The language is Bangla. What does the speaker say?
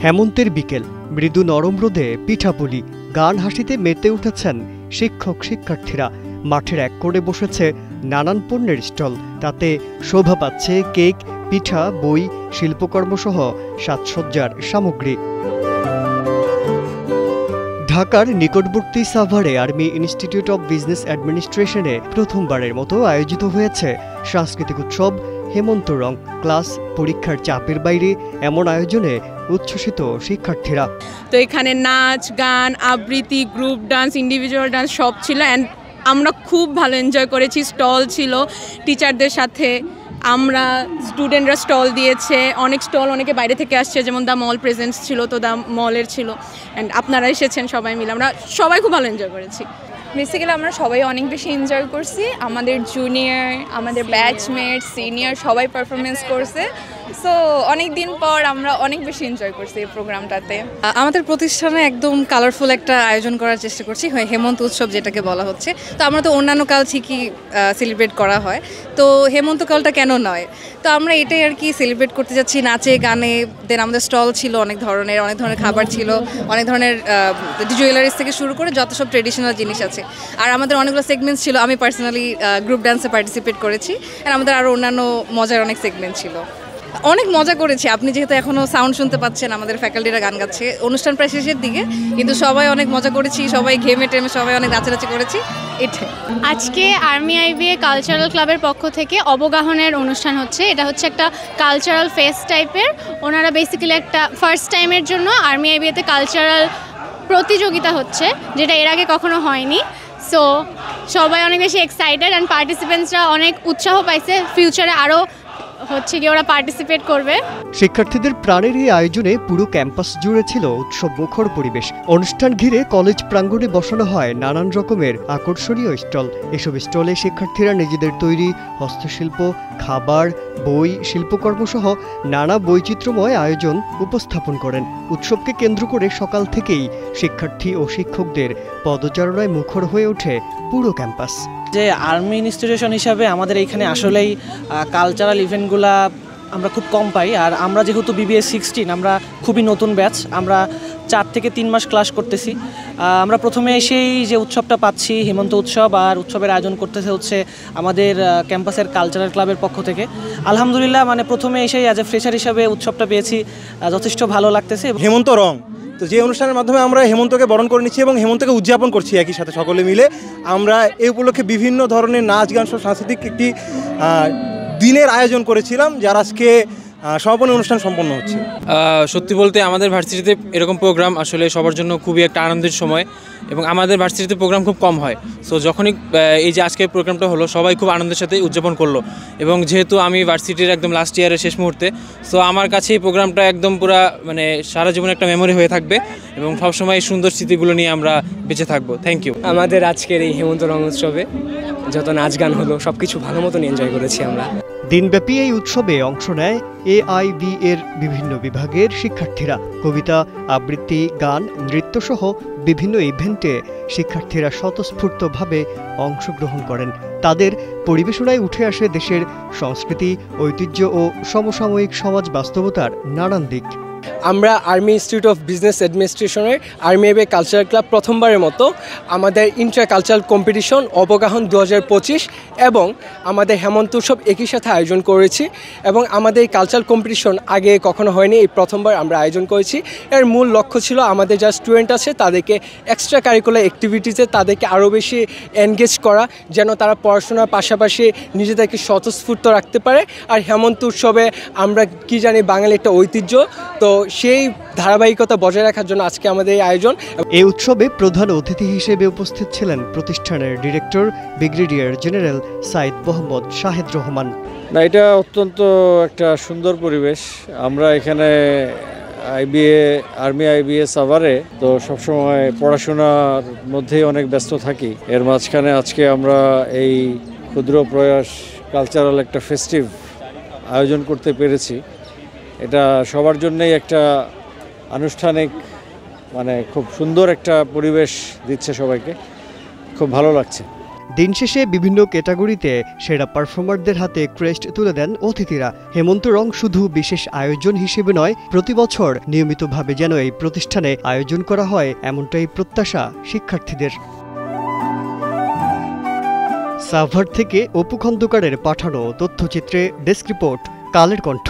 হেমন্তের বিকেল, মৃদু নরম রোদে পিঠাপুলি, গান হাসিতে মেতে উঠেছেন শিক্ষক শিক্ষার্থীরা। মাঠের এক কোণে বসেছে নানান পণ্যের স্টল, তাতে শোভা পাচ্ছে কেক, পিঠা, বই, শিল্পকর্মসহ সাজসজ্জার সামগ্রী। ঢাকার নিকটবর্তী সাভারে আর্মি ইনস্টিটিউট অব বিজনেস অ্যাডমিনিস্ট্রেশনে প্রথমবারের মতো আয়োজিত হয়েছে সাংস্কৃতিক উৎসব হেমন্ত রং। ক্লাস পরীক্ষার চাপের বাইরে এমন আয়োজনে উচ্ছ্বসিত শিক্ষার্থীরা। তো এখানে নাচ, গান, আবৃত্তি, গ্রুপ ডান্স, ইন্ডিভিজুয়াল ডান্স সব ছিল অ্যান্ড আমরা খুব ভালো এনজয় করেছি। স্টল ছিল টিচারদের সাথে, আমরা স্টুডেন্টরা স্টল দিয়েছে, অনেক স্টল অনেকে বাইরে থেকে আসছে, যেমন দ্য মল প্রেজেন্টস ছিল, তো দ্য মলের ছিল অ্যান্ড আপনারা এসেছেন সবাই মিলে, আমরা সবাই খুব ভালো এনজয় করেছি। বেসিক্যালি আমরা সবাই অনেক বেশি এনজয় করছি। আমাদের জুনিয়র, আমাদের ব্যাচমেট, সিনিয়র সবাই পারফরমেন্স করছে। সো অনেক দিন পর আমরা অনেক বেশি এনজয় করছি এই প্রোগ্রামটাতে। আমাদের প্রতিষ্ঠানে একদম কালারফুল একটা আয়োজন করার চেষ্টা করছি, হেমন্ত উৎসব যেটাকে বলা হচ্ছে। তো আমরা তো অন্যান্য কাল ঠিকই সেলিব্রেট করা হয়, তো হেমন্তকালটা কেন নয়? তো আমরা এটাই আর কি সেলিব্রেট করতে যাচ্ছি নাচে গানে। দেন আমাদের স্টল ছিল অনেক ধরনের খাবার ছিল, অনেক ধরনের জুয়েলারিস থেকে শুরু করে যত সব ট্রেডিশনাল জিনিস আছে। আর আমাদের অনেকগুলো সেগমেন্টস ছিল। আমি পার্সোনালি গ্রুপ ডান্সে পার্টিসিপেট করেছি, আর আমাদের আরও অন্যান্য মজার অনেক সেগমেন্ট ছিল। অনেক মজা করেছি। আপনি যেহেতু এখনও সাউন্ড শুনতে পাচ্ছেন, আমাদের ফ্যাকাল্টিরা গান গাচ্ছে। অনুষ্ঠান প্রায় শেষের দিকে, কিন্তু সবাই অনেক মজা করেছি, সবাই ঘেমে টেমে সবাই অনেক নাচানাচি করেছি। এটাই। আজকে আর্মি আইবিএ কালচারাল ক্লাবের পক্ষ থেকে অবগাহনের অনুষ্ঠান হচ্ছে। এটা হচ্ছে একটা কালচারাল ফেস্ট টাইপের। ওনারা বেসিক্যালি একটা ফার্স্ট টাইমের জন্য আর্মি আইবিএতে কালচারাল প্রতিযোগিতা হচ্ছে, যেটা এর আগে কখনো হয়নি। সো সবাই অনেক বেশি এক্সাইটেড অ্যান্ড পার্টিসিপেন্টসরা অনেক উৎসাহ পাইছে, ফিউচারে আরও হচ্ছে কি ওরা পার্টিসিপেট করবে। শিক্ষার্থীদের প্রাণের এই আয়োজনে পুরো ক্যাম্পাস জুড়ে ছিল উৎসব মুখর পরিবেশ। অনুষ্ঠান ঘিরে কলেজ প্রাঙ্গণে বসানো হয় নানান রকমের আকর্ষণীয় স্টল। এসব স্টলে শিক্ষার্থীরা নিজেদের তৈরি হস্তশিল্প, খাবার, বই, শিল্পকর্ম সহ নানা বৈচিত্র্যময় আয়োজন উপস্থাপন করেন। উৎসবকে কেন্দ্র করে সকাল থেকেই শিক্ষার্থী ও শিক্ষকদের পদচারণায় মুখর হয়ে ওঠে পুরো ক্যাম্পাস। যে আর্মি ইনস্টিটিউশন হিসাবে আমাদের এইখানে আসলেই কালচারাল ইভেন্টগুলা আমরা খুব কম পাই। আর আমরা যেহেতু বিবিএস 16, আমরা খুবই নতুন ব্যাচ, আমরা 4 থেকে 3 মাস ক্লাস করতেছি। আমরা প্রথমে এসেই যে উৎসবটা পাচ্ছি হেমন্ত উৎসব, আর উৎসবের আয়োজন করতেছে হচ্ছে আমাদের ক্যাম্পাসের কালচারাল ক্লাবের পক্ষ থেকে। আলহামদুলিল্লাহ, মানে প্রথমে এসেই অ্যাজ এ ফ্রেশার হিসাবে উৎসবটা পেয়েছি, যথেষ্ট ভালো লাগতেছে। হেমন্ত রং, তো যে অনুষ্ঠানের মাধ্যমে আমরা হেমন্তকে বরণ করে নিচ্ছি এবং হেমন্তকে উদযাপন করছি একই সাথে সকলে মিলে। আমরা এই উপলক্ষে বিভিন্ন ধরনের নাচ গান সহ সাংস্কৃতিক একটি দিনের আয়োজন করেছিলাম, যার আজকে সমাপনী অনুষ্ঠান সম্পন্ন হচ্ছে। সত্যি বলতে আমাদের ভার্সিটিতে এরকম প্রোগ্রাম আসলে সবার জন্য খুবই একটা আনন্দের সময়, এবং আমাদের ভার্সিটিতে প্রোগ্রাম খুব কম হয়। সো যখনই এই যে আজকের প্রোগ্রামটা হলো, সবাই খুব আনন্দের সাথে উদযাপন করলো। এবং যেহেতু আমি ভার্সিটির একদম লাস্ট ইয়ারের শেষ মুহূর্তে, সো আমার কাছে এই প্রোগ্রামটা একদম পুরা মানে সারা জীবনে একটা মেমোরি হয়ে থাকবে, এবং সবসময় সুন্দর স্মৃতিগুলো নিয়ে আমরা বেঁচে থাকবো। Thank you. আমাদের আজকের এই হেমন্ত রং উৎসবে যত নাচ গান হলো সব কিছু ভালো মতন এনজয় করেছি আমরা। দিনব্যাপী এই উৎসবে অংশ নেয় এআইবি এর বিভিন্ন বিভাগের শিক্ষার্থীরা। কবিতা, আবৃত্তি, গান, নৃত্য সহ বিভিন্ন ইভেন্টে শিক্ষার্থীরা স্বতঃস্ফূর্তভাবে অংশগ্রহণ করেন। তাদের পরিবেশনায় উঠে আসে দেশের সংস্কৃতি, ঐতিহ্য ও সমসাময়িক সমাজ বাস্তবতার নানান দিক। আমরা আর্মি ইনস্টিটিউট অফ বিজনেস অ্যাডমিনিস্ট্রেশনের আর্মি আইবিএ কালচারাল ক্লাব প্রথমবারের মতো আমাদের ইন্টার কালচারাল কম্পিটিশন অবগাহন 2025 এবং আমাদের হেমন্ত উৎসব একই সাথে আয়োজন করেছি। এবং আমাদের এই কালচারাল কম্পিটিশন আগে কখনো হয়নি, এই প্রথমবার আমরা আয়োজন করেছি। এর মূল লক্ষ্য ছিল আমাদের যারা স্টুডেন্ট আছে তাদেরকে এক্সট্রা কারিকুলার অ্যাক্টিভিটিসে তাদেরকে আরও বেশি এনগেজ করা, যেন তারা পড়াশোনার পাশাপাশি নিজেদেরকে স্বতঃস্ফূর্ত রাখতে পারে। আর হেমন্ত উৎসবে আমরা কি জানি, বাঙালি একটা ঐতিহ্য, তো সেই ধারাবাহিকতা বজায় রাখার জন্য আজকে আমাদের এই আয়োজন। এই উৎসবে প্রধান অতিথি হিসেবে উপস্থিত ছিলেন প্রতিষ্ঠানের director brigadier general Saeed Mohammad Shahed Rahman. না, এটা অত্যন্ত একটা সুন্দর পরিবেশ। আমরা এখানে আর্মি আইবিএ সাভারে তো সবসময় পড়াশোনার মধ্যেই অনেক ব্যস্ত থাকি। এর মাঝখানে আজকে আমরা এই ক্ষুদ্র প্রয়াস কালচারাল একটা ফেস্টিভ আয়োজন করতে পেরেছি। এটা সবার জন্যই একটা আনুষ্ঠানিক, মানে খুব সুন্দর একটা পরিবেশ দিচ্ছে সবাইকে, খুব ভালো লাগছে। দিন শেষে বিভিন্ন ক্যাটাগরিতে সেরা পারফর্মারদের হাতে ক্রেস্ট তুলে দেন অতিথিরা। হেমন্ত রং শুধু বিশেষ আয়োজন হিসেবে নয়, প্রতি বছর নিয়মিতভাবে যেন এই প্রতিষ্ঠানে আয়োজন করা হয় এমনটাই প্রত্যাশা শিক্ষার্থীদের। সাভার থেকে অপু খন্দকারের পাঠানো তথ্যচিত্রে ডেস্ক রিপোর্ট, কালের কণ্ঠ।